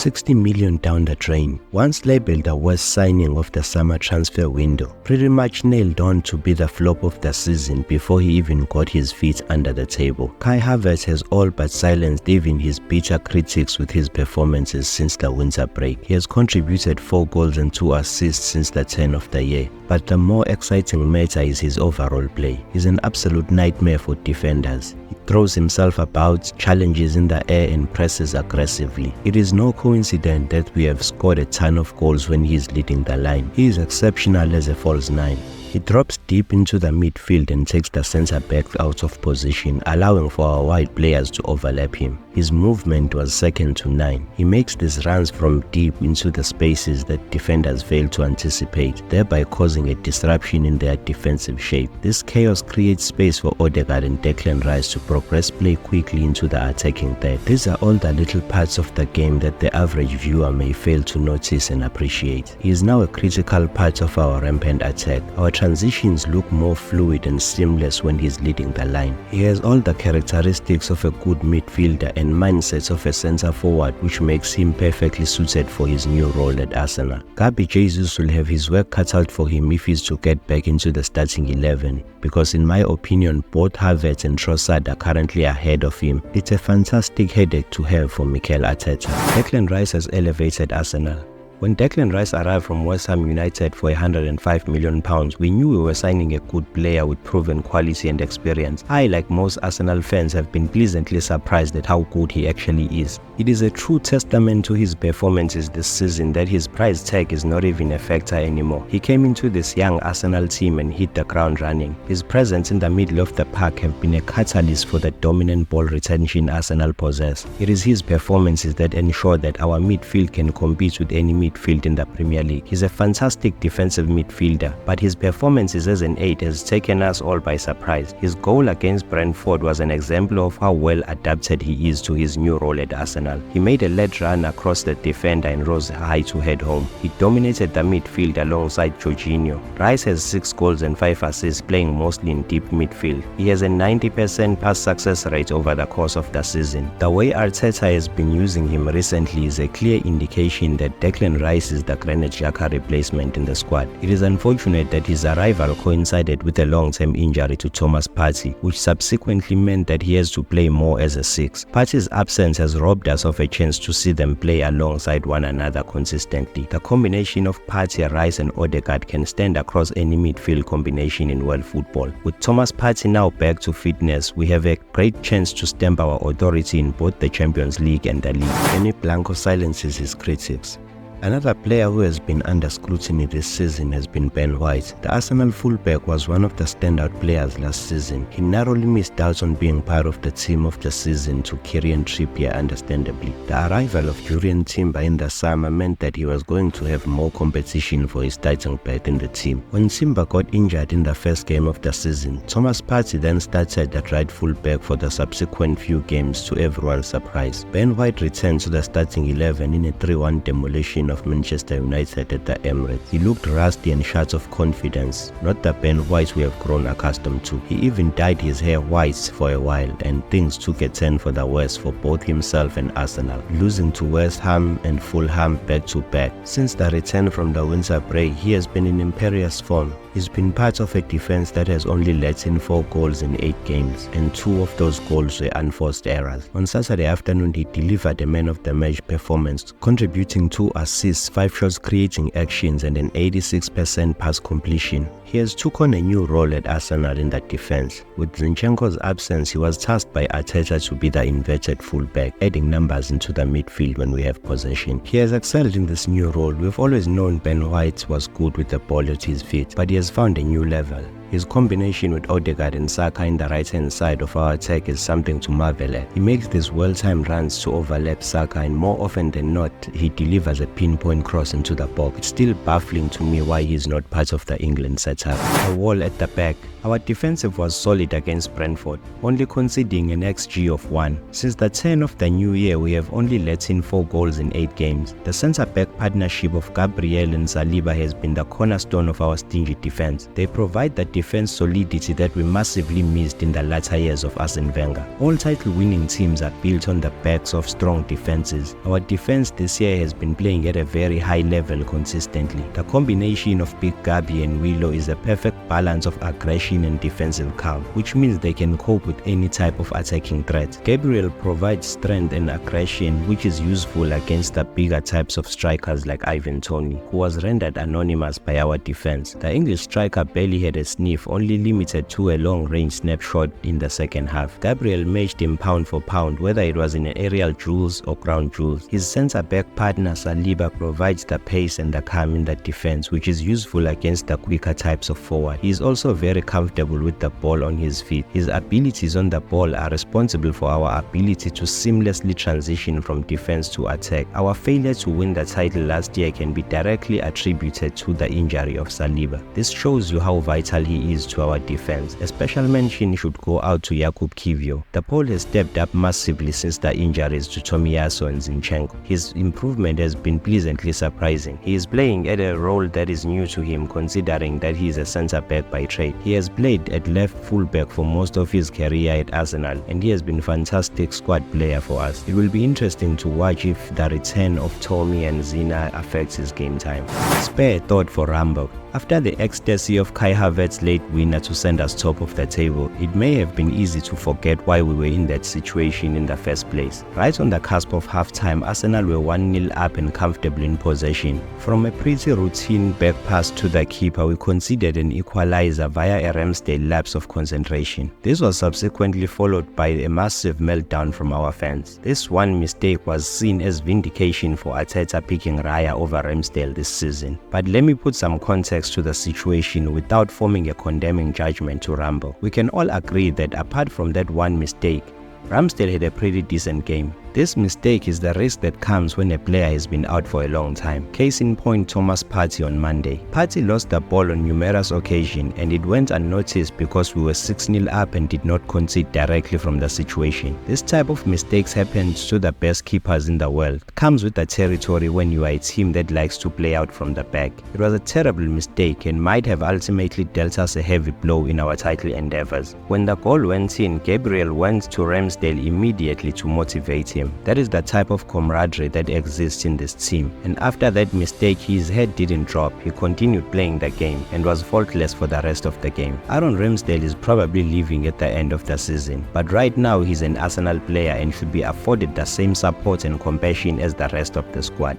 60 million down the drain. Once labelled the worst signing of the summer transfer window, pretty much nailed on to be the flop of the season before he even got his feet under the table. Kai Havertz has all but silenced even his bitter critics with his performances since the winter break. He has contributed 4 goals and 2 assists since the turn of the year. But the more exciting matter is his overall play. He's an absolute nightmare for defenders. He throws himself about, challenges in the air and presses aggressively. It is no coincidence that we have scored a ton of goals when he is leading the line. He is exceptional as a false 9. He drops deep into the midfield and takes the centre-back out of position, allowing for our wide players to overlap him. His movement was second to none. He makes these runs from deep into the spaces that defenders fail to anticipate, thereby causing a disruption in their defensive shape. This chaos creates space for Odegaard and Declan to progress play quickly into the attacking third. These are all the little parts of the game that the average viewer may fail to notice and appreciate. He is now a critical part of our rampant attack. Our transitions look more fluid and seamless when he's leading the line. He has all the characteristics of a good midfielder and mindsets of a centre forward, which makes him perfectly suited for his new role at Arsenal. Gabi Jesus will have his work cut out for him if he's to get back into the starting 11, because in my opinion both Havertz and Trossard are currently ahead of him. It's a fantastic headache to have for Mikel Arteta. Declan Rice has elevated Arsenal. When Declan Rice arrived from West Ham United for £105 million, we knew we were signing a good player with proven quality and experience. I, like most Arsenal fans, have been pleasantly surprised at how good he actually is. It is a true testament to his performances this season that his price tag is not even a factor anymore. He came into this young Arsenal team and hit the ground running. His presence in the middle of the park have been a catalyst for the dominant ball retention Arsenal possess. It is his performances that ensure that our midfield can compete with any midfield in the Premier League. He's a fantastic defensive midfielder, but his performances as an 8 has taken us all by surprise. His goal against Brentford was an example of how well adapted he is to his new role at Arsenal. He made a lead run across the defender and rose high to head home. He dominated the midfield alongside Jorginho. Rice has 6 goals and 5 assists, playing mostly in deep midfield. He has a 90% pass success rate over the course of the season. The way Arteta has been using him recently is a clear indication that Declan Rice is the Granit Xhaka replacement in the squad. It is unfortunate that his arrival coincided with a long-term injury to Thomas Partey, which subsequently meant that he has to play more as a 6. Partey's absence has robbed us of a chance to see them play alongside one another consistently. The combination of Partey, Rice and Odegaard can stand across any midfield combination in world football. With Thomas Partey now back to fitness, we have a great chance to stamp our authority in both the Champions League and the league. Any Blanco silences his critics. Another player who has been under scrutiny this season has been Ben White. The Arsenal fullback was one of the standout players last season. He narrowly missed out on being part of the team of the season to Kieran Trippier, understandably. The arrival of Jurrien Timber in the summer meant that he was going to have more competition for his starting berth in the team. When Timber got injured in the first game of the season, Thomas Partey then started at right fullback for the subsequent few games, to everyone's surprise. Ben White returned to the starting 11 in a 3-1 demolition of Manchester United at the Emirates. He looked rusty and short of confidence, not the Ben White we have grown accustomed to. He even dyed his hair white for a while, and things took a turn for the worse for both himself and Arsenal, losing to West Ham and Fulham back to back. Since the return from the winter break, he has been in imperious form. He's been part of a defense that has only let in 4 goals in 8 games, and 2 of those goals were unforced errors. On Saturday afternoon, he delivered a man of the match performance, contributing 2 assists, 5 shots creating actions and an 86% pass completion. He has took on a new role at Arsenal in that defense. With Zinchenko's absence, he was tasked by Arteta to be the inverted fullback, adding numbers into the midfield when we have possession. He has excelled in this new role. We've always known Ben White was good with the ball at his feet, but he has found a new level. His combination with Odegaard and Saka in the right-hand side of our attack is something to marvel at. He makes these well-timed runs to overlap Saka, and more often than not, he delivers a pinpoint cross into the box. It's still baffling to me why he's not part of the England setup. A wall at the back. Our defensive was solid against Brentford, only conceding an XG of 1. Since the turn of the new year, we have only let in 4 goals in 8 games. The centre-back partnership of Gabriel and Saliba has been the cornerstone of our stingy defense. They provide the defense solidity that we massively missed in the latter years of Arsene Wenger. All title-winning teams are built on the backs of strong defenses. Our defense this year has been playing at a very high level consistently. The combination of Big Gabi and Willow is a perfect balance of aggression and defensive calm, which means they can cope with any type of attacking threat. Gabriel provides strength and aggression, which is useful against the bigger types of strikers like Ivan Toney, who was rendered anonymous by our defense. The English striker barely had a sniff, only limited to a long-range snapshot in the second half. Gabriel matched him pound for pound, whether it was in aerial duels or ground duels. His centre-back partner Saliba provides the pace and the calm in the defense, which is useful against the quicker types of forward. He is also very comfortable with the ball on his feet. His abilities on the ball are responsible for our ability to seamlessly transition from defense to attack. Our failure to win the title last year can be directly attributed to the injury of Saliba. This shows you how vital he is to our defense. A special mention should go out to Jakub Kiwior. The Pole has stepped up massively since the injuries to Tomiyasu and Zinchenko. His improvement has been pleasantly surprising. He is playing at a role that is new to him, considering that he is a centre-back by trade. He has played at left full-back for most of his career at Arsenal, and he has been a fantastic squad player for us. It will be interesting to watch if the return of Tommy and Zina affects his game time. Spare thought for Rambo. After the ecstasy of Kai Havertz's late winner to send us top of the table, it may have been easy to forget why we were in that situation in the first place. Right on the cusp of halftime, Arsenal were 1-0 up and comfortable in possession. From a pretty routine back pass to the keeper, we conceded an equalizer via a Ramsdale lapse of concentration. This was subsequently followed by a massive meltdown from our fans. This one mistake was seen as vindication for Arteta picking Raya over Ramsdale this season. But let me put some context to the situation without forming a condemning judgment to Rambo. We can all agree that apart from that one mistake, Ramsdale had a pretty decent game. This mistake is the risk that comes when a player has been out for a long time. Case in point, Thomas Partey on Monday. Partey lost the ball on numerous occasions, and it went unnoticed because we were 6-0 up and did not concede directly from the situation. This type of mistakes happens to the best keepers in the world. It comes with the territory when you are a team that likes to play out from the back. It was a terrible mistake and might have ultimately dealt us a heavy blow in our title endeavors. When the goal went in, Gabriel went to Ramsdale immediately to motivate him. That is the type of camaraderie that exists in this team. And after that mistake, his head didn't drop. He continued playing the game and was faultless for the rest of the game. Aaron Ramsdale is probably leaving at the end of the season, but right now he's an Arsenal player and should be afforded the same support and compassion as the rest of the squad.